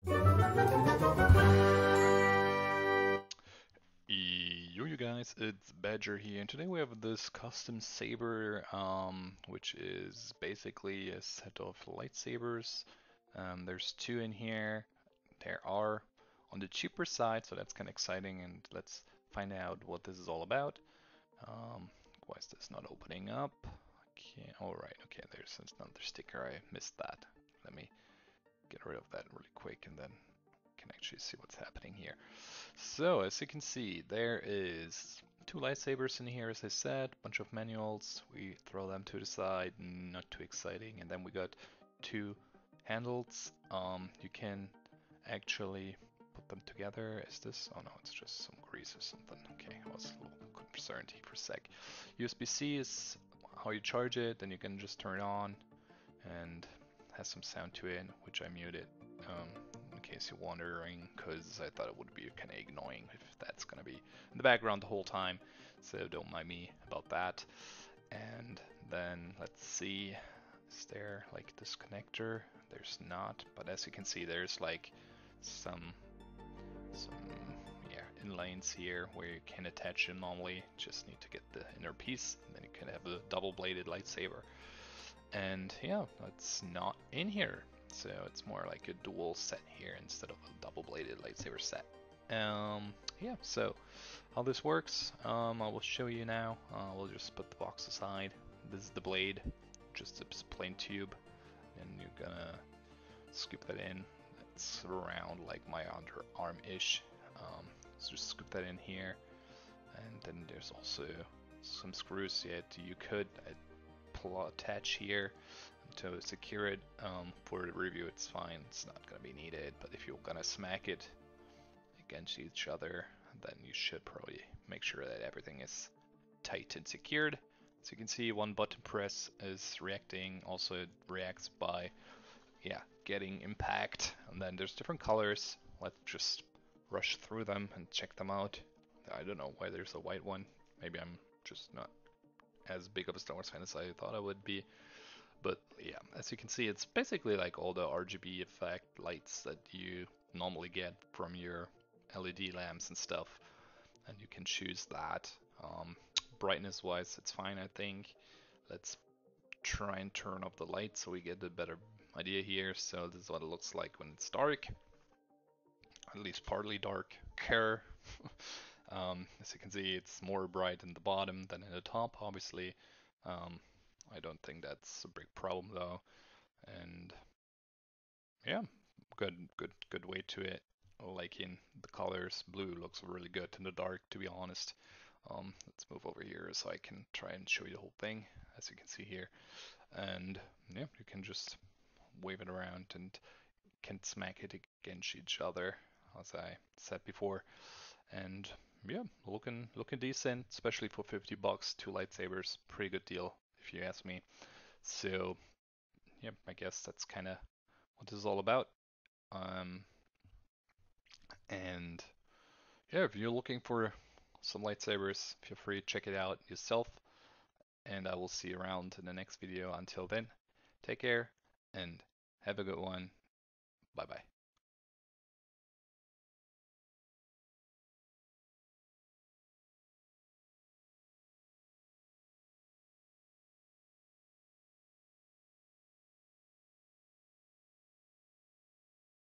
Yo, you guys, it's Badger here, and today we have this custom saber, which is basically a set of lightsabers. There's two in here. There are on the cheaper side, so that's kind of exciting, and let's find out what this is all about. Why is this not opening up? Okay, alright, okay, there's another sticker, I missed that. Let me get rid of that really quick, and then can actually see what's happening here. So, as you can see, there is two lightsabers in here, as I said, bunch of manuals. We throw them to the side, not too exciting. And then we got two handles. You can actually put them together. Is this? Oh no, it's just some grease or something. Okay, I was a little concerned here for a sec. USB-C is how you charge it, then you can just turn it on and has some sound to it, which I muted. In case you're wondering, because I thought it would be kind of annoying if that's gonna be in the background the whole time, so don't mind me about that. And then let's see, is there like this connector? There's not, but as you can see, there's like some yeah, inlanes here where you can attach it normally. Just need to get the inner piece, and then you can have a double-bladed lightsaber. And yeah, that's not in here. So it's more like a dual set here instead of a double-bladed lightsaber set. Yeah, so how this works, I will show you now. We'll just put the box aside. This is the blade, just a plain tube, and you're gonna scoop that in. It's around like my underarm-ish. So just scoop that in here, and then there's also some screws yet you could attach here to secure it. For the review it's fine, it's not gonna be needed, but if you're gonna smack it against each other, then you should probably make sure that everything is tight and secured. So you can see one button press is reacting, also it reacts by getting impact, and then there's different colors. Let's just rush through them and check them out. I don't know why there's a white one, maybe I'm just not as big of a Star Wars fan as I thought I would be. But yeah, as you can see, it's basically like all the RGB effect lights that you normally get from your LED lamps and stuff, and you can choose that. Brightness wise, it's fine, I think. Let's try and turn off the light so we get a better idea here. So this is what it looks like when it's dark, at least partly dark. As you can see, it's more bright in the bottom than in the top, obviously. I don't think that's a big problem though. And yeah, good way to it. Liking the colors. Blue looks really good in the dark, to be honest. Let's move over here so I can try and show you the whole thing, as you can see here. And yeah, you can just wave it around and can smack it against each other, as I said before. And yeah, looking decent, especially for 50 bucks. Two lightsabers, pretty good deal if you ask me. So yeah, I guess that's kind of what this is all about. Um, and yeah, if you're looking for some lightsabers, feel free to check it out yourself. And I will see you around in the next video. Until then, take care and have a good one. Bye bye.